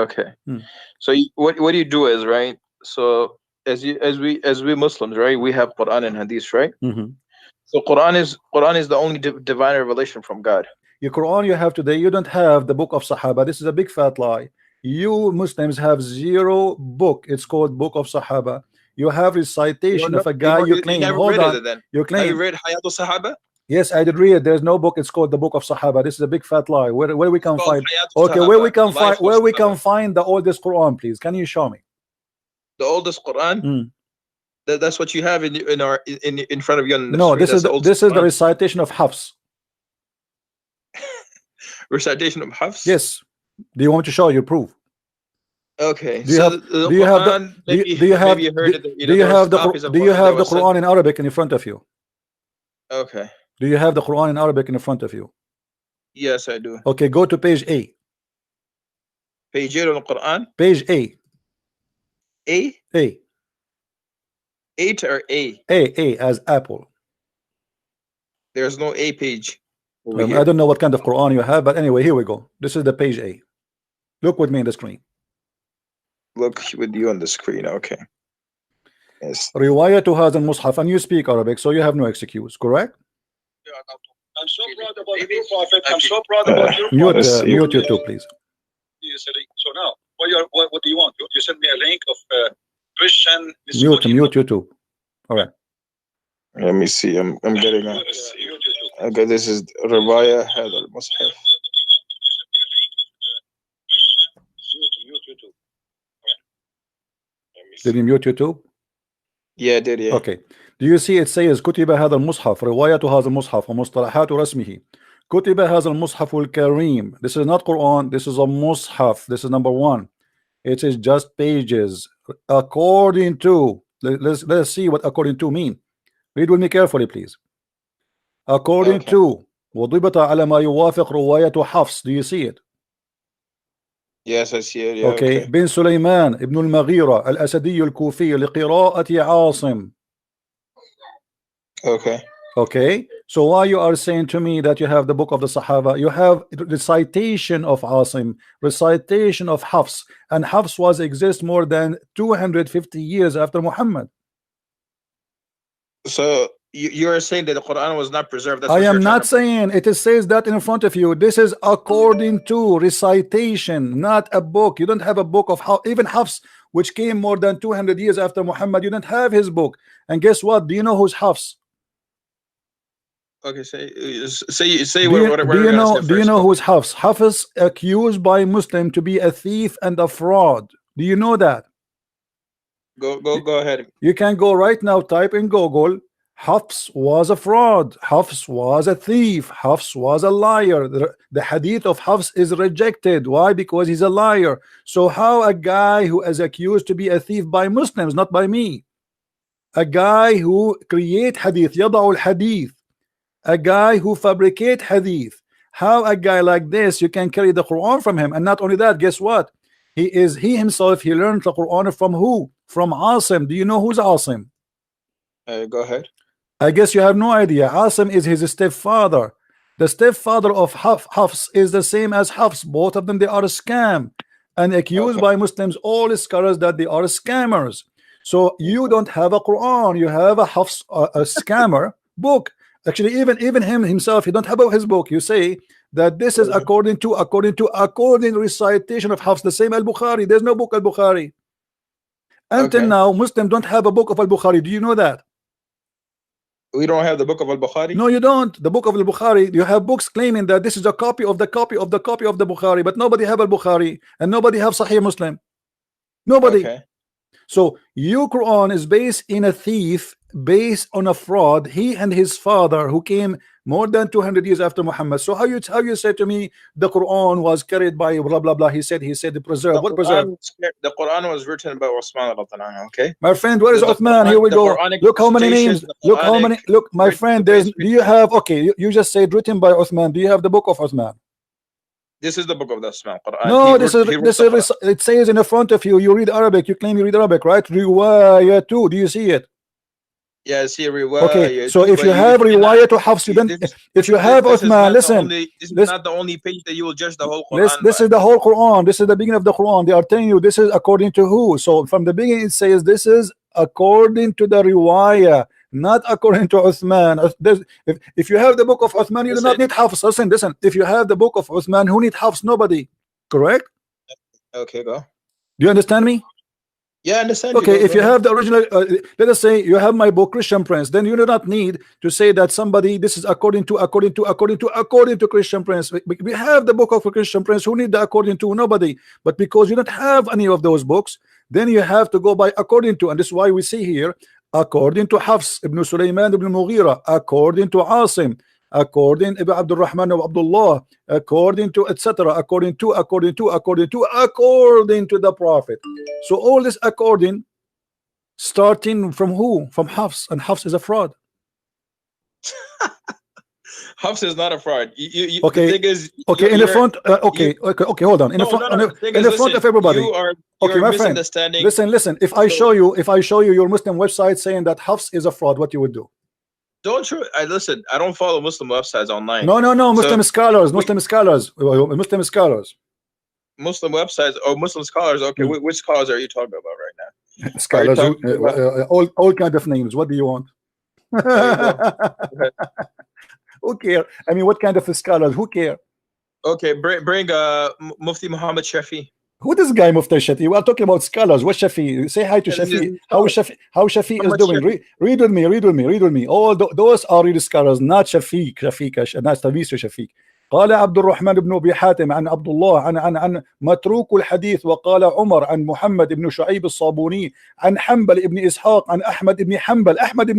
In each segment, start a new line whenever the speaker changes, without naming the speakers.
Okay.
Hmm.
So what you do is, right? So as we Muslims, right? We have Quran and Hadith, right?
Mm-hmm.
So Quran is the only divine revelation from God.
Your Quran you have today, you don't have the book of Sahaba. This is a big fat lie. You Muslims have zero book. It's called Book of Sahaba. You have
You don't
recitation
know,
of a guy. You
you
claim,
never
hold
read
on,
it then.
you
Have you
claim.
read Hayat al-Sahaba?
Yes, I did read. There's no book. It's called the Book of Sahaba. This is a big fat lie. Where we
It's
can
called
find?
Hayat
Okay, where we
al-Sahaba,
can find?
Life of
Where we
Sahaba.
can find the oldest Quran, please? Can you show me?
The oldest Quran.
Mm.
That's what you have in front of you on the
No,
screen.
this
That's
is
the oldest
this is the
Quran.
recitation of Hafs.
Recitation of Hafs.
Yes. Do you want me to show you proof?
Okay,
Do you
so
have
the
do you have the
Quran,
do you,
maybe
do you have
maybe you
do,
heard that
do you
there was
have the
copies of
do you
Quran that
have the
was sent.
Quran in Arabic in front of you?
Okay,
Do you have the Quran in Arabic in front of you?
yes, I do.
Okay, go to page A.
Page 8 on the Quran.
Page A.
A
A.
8 or A?
A as apple.
There's no A page over
I
here.
don't know what kind of Quran you have, but anyway, here we go. This is the page A. Look with me in the screen.
Look with you on the screen. Okay. Yes.
رواية هذا المصحف, and you speak Arabic, so you have no excuse, correct?
I'm so proud about you, Prophet. I'm so proud about you,
Mute,
Prophet.
mute YouTube, please.
So now, what do you want? You send me a link of Christian.
Mute YouTube. All right.
Let me see. I'm getting a. Okay, this is Ribaya Hadal Mus'haf.
Did you mute YouTube?
Yeah, I did, yeah.
Okay. Do you see it says كتب هذا المصحف رواية هذا المصحف ومصطلحات رسمه كتب هذا المصحف الكريم. This is not Quran, this is a mushaf. This is number one. It is just pages according to. Let's see what according to mean. Read with me carefully, please. According
Okay.
to وضبط على ما يوافق رواية حفص. Do you see it?
Yes, I see it. Yeah,
Okay.
okay.
بن سليمان ابن المغيرة الأسدي الكوفي لقراءة عاصم.
Okay.
Okay, so why you are saying to me that you have the book of the Sahaba? You have recitation of Asim, recitation of Hafs, and Hafs was exist more than 250 years after Muhammad.
So you are saying that the Quran was not preserved. That's
I
what you're
am
trying
not
to
saying it. Says that in front of you. This is according to recitation, not a book. You don't have a book of how even Hafs, which came more than 200 years after Muhammad. You don't have his book. And guess what? Do you know who's Hafs?
Okay, say
Do
what
you,
what
do
you're
you
gonna
know?
say
Do you
first.
know
Go.
who's Hafs? Hafs accused by Muslim to be a thief and a fraud. Do you know that?
Go ahead.
You can go right now. Type in Google. Hafs was a fraud. Hafs was a thief. Hafs was a liar. The hadith of Hafs is rejected. Why? Because he's a liar. So how a guy who is accused to be a thief by Muslims, not by me, a guy who create hadith, يضع الحديث, a guy who fabricate hadith, how a guy like this you can carry the Quran from him? And not only that, guess what? He himself, he learned the Quran from who? From Asim. Do you know who's Asim?
Go ahead.
I guess you have no idea. Asim is his stepfather. The stepfather of Hafs is the same as Hafs. Both of them, they are a scam and accused by Muslims, all scholars, that they are scammers. So you don't have a Quran, you have a Hafs, a scammer book. Actually, even him himself, he don't have his book. You say that this is according to recitation of Hafs, the same Al-Bukhari. There's no book Al-Bukhari. Until now, Muslims don't have a book of Al-Bukhari. Do you know that?
We don't have the book of Al-Bukhari?
No, you don't. The book of Al-Bukhari, you have books claiming that this is a copy of the copy of the copy of the Bukhari, but nobody have Al-Bukhari and nobody have Sahih Muslim. Nobody.
Okay.
So your Quran is based in a thief, based on a fraud. He and his father, who came more than 200 years after Muhammad. So how you say to me the Quran was carried by blah blah blah? He said the preserved. What preserved?
The Quran was written by Uthman. Okay.
My friend, where is Uthman? Here we go. Look how many names. Look how many. Look, my friend. There's. Do you have? Okay, you just said written by Uthman. Do you have the book of Uthman?
This is the book of the Uthman Quran.
No, this is. It says in the front of you. You read Arabic. You claim you read Arabic, right? Riwayatu. Do you see it?
Yeah, see,
Okay,
riwayah,
so if you
but
have
you cannot.
riwayah to Hafs, you then if you have
This is
Uthman,
not the
listen,
only. This is
this
not the only page that you will judge the whole
this
Quran
this
by.
is the whole Quran. This is the beginning of the Quran. They are telling you this is according to who. So from the beginning it says this is according to the riwayah, not according to Uthman. If you have the book of Uthman, you do not
Listen.
need Hafs. Listen. If you have the book of Uthman, who need Hafs? Nobody. Correct?
Okay, go.
Do you understand me?
Yeah, I understand you.
Okay,
Go
if you
ahead.
have the original, let us say you have my book Christian Prince, then you do not need to say that somebody this is according to Christian Prince. We have the book of Christian Prince. Who need the according to? Nobody. But because you don't have any of those books, then you have to go by according to, and this is why we see here according to Hafs ibn Sulaiman ibn Mughira, according to Asim, according Ibn Abdul Rahman of Abdullah, according to etc., according to the Prophet. So all this according starting from who? From Hafs, and Hafs is a fraud.
Hafs is not a fraud. The
Okay,
thing is,
okay, in the front.
you.
Okay, hold on. In the
No,
front,
no, no. The thing
in
is,
the front
listen.
of everybody.
You
Okay,
are
my friend.
misunderstanding.
Listen. If I
So
show you your Muslim website saying that Hafs is a fraud, what you would do?
don't you? I listen. I don't follow Muslim websites online.
No.
So
Muslim scholars.
we,
Muslim scholars.
Muslim websites or Muslim scholars. Okay,
Hmm.
which scholars are you talking about right now? Are you
Scholars.
talking about?
All kind of names. What do you want?
There you go. Okay.
Who care? I mean, what kind of scholars? Who care?
Okay, bring Mufti Muhammad Shafi.
Who this guy Mufti Shafi? We are talking about scholars. What Shafi? Say hi to
Yeah, he's
Shafi.
a
How
scholar.
is Shafi? How Shafi is
Muhammad
doing?
Shafi.
Read with me. All those are real scholars, not Shafiq. ناس تبيس Shafiq. قال عبد الرحمن بن أبي حاتم عن عبد الله عن متروك الحديث، وقال عمر عن محمد بن شعيب الصابوني عن حنبل ابن إسحاق عن أحمد بن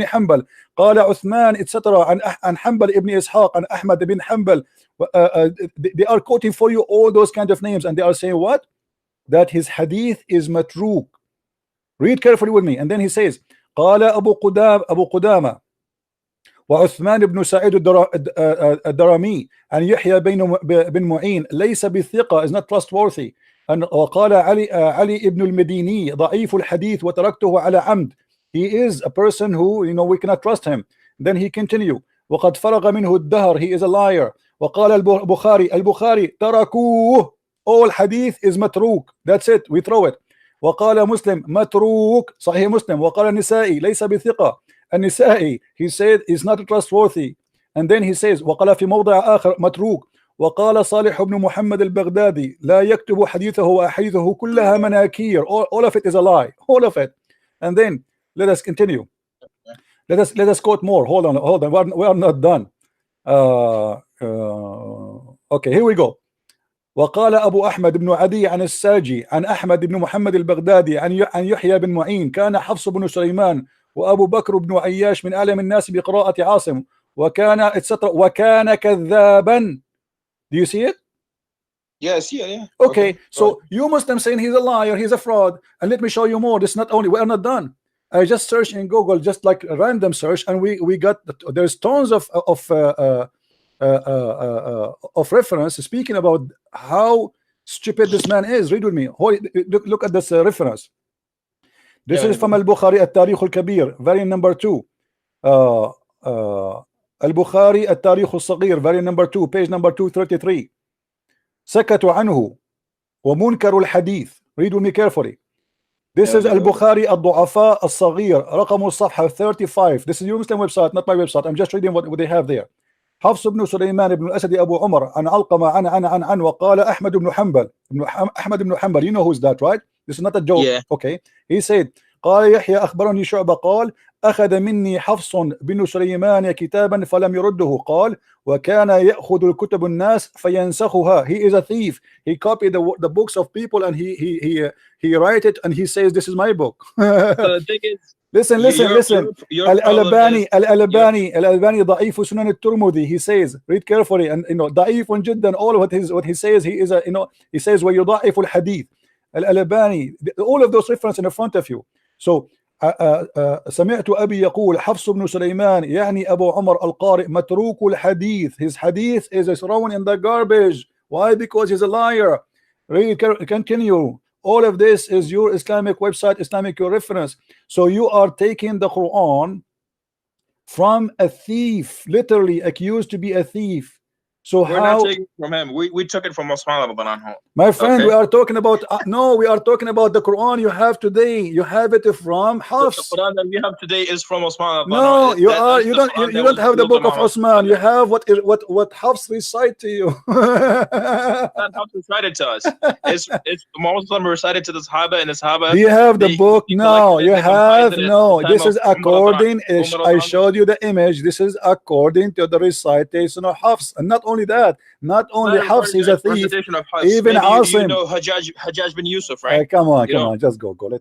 حنبل قال عثمان etc. عن حنبل ابن إسحاق عن أحمد بن حنبل. They are quoting for you all those kind of names, and they are saying what? That his hadith is matruk. Read carefully with me. And then he says قال أبو قدامة وعثمان بن سعيد الدرمي عن يحيى بن معين ليس بالثقة, is not trustworthy. وقال علي ابن المديني ضعيف الحديث وتركته على عمد. He is a person who, we cannot trust him. Then he continue وقد فرغ منه الدهر, he is a liar. وقال البخاري تركوه, all hadith is matruk, that's it, we throw it. وقال مسلم متروك صحيح مسلم. وقال النسائي ليس بثقة, النسائي he said is not trustworthy. And then he says وقال في موضع آخر متروك. وقال صالح بن محمد البغدادي لا يكتب حديثه وأحاديثه كلها مناكير, all of it is a lie, all of it. And then let us continue. Let us quote more. Hold on, we are not done. Okay, here we go. وقال أبو أحمد بن عدي عن الساجي عن أحمد بن محمد البغدادي عن يحيى بن معين كان حفص بن سليمان وأبو بكر بن عياش من أعلم الناس بقراءة عاصم وكان etc. وكان كذابا. Do you see it?
Yeah, I see it. Yeah.
Okay, so you Muslim saying he's a liar, he's a fraud, and let me show you more. This not only, we are not done. I just searched in Google, just like a random search, and we got, there's tons of reference speaking about how stupid this man is. Read with me. Look at this reference. This is from Al-Bukhari التاريخ الكبير, variant number 2. Al-Bukhari التاريخ الصغير, variant number 2, page number 233. سكتوا عنه ومنكر الحديث. Read with me carefully. This is Al-Bukhari الضعفاء الصغير, رقم الصفحة 35. This is your Muslim website, not my website. I'm just reading what they have there. حفص بن سليمان بن الأسد أبو عمر عن علقمة عن وقال أحمد بن حنبل. You know who's that, right? This is not a joke.
Yeah.
Okay. He said قال يحيى أخبرني شعبة قال أخذ مني حفص بن سليمان كتابا فلم يرده. قال وكان يأخذ الكتب الناس فينسخها. He is a thief. He copied the books of people and he write it and he says this is my book.
So the thing is,
listen. Al-Albani ضعيف سنن الترمذي. He says, read carefully, and ضعيف جدا. All what he says, he is he says ويضعف الحديث. Al-Albani, all of those references in front of you. So سمعت أبي يقول حفص بن سليمان يعني أبو عمر القارئ متروك الحديث. His hadith is thrown in the garbage. Why? Because he's a liar. Read, continue. All of this is your Islamic website, Islamic your reference. So you are taking the Quran from a thief, literally accused to be a thief. So
We're
how,
not taking it from him. We took it from Osman ibn anhu.
my friend,
Okay.
we are talking about no, we are talking about the Quran you have today. You have it from
The
Hafs.
Quran that we have today is from Osman ibn
No,
anhu.
you
That-
are
that's
you
the
don't
Quran
you
that
don't
was
have the
revealed to
book of
Muhammad.
Osman. You have what Hafs recite to you.
Not how to recite it to us. It's Muslim recited to the Sahaba, and the Sahaba
Do you have the
they
book? No,
collected it,
you
they compiled
have
it at
no.
the time
This
of
is
Umar ibn
according.
Umar
I
ibn
showed you the image. This is according to the recitation of Hafs, and not only that, not only Hafs is a thief,
recitation of Hafs.
even
Maybe you
Asim.
know Hajjaj bin Yusuf, right?
Come on,
You
come
know.
on, just go. Let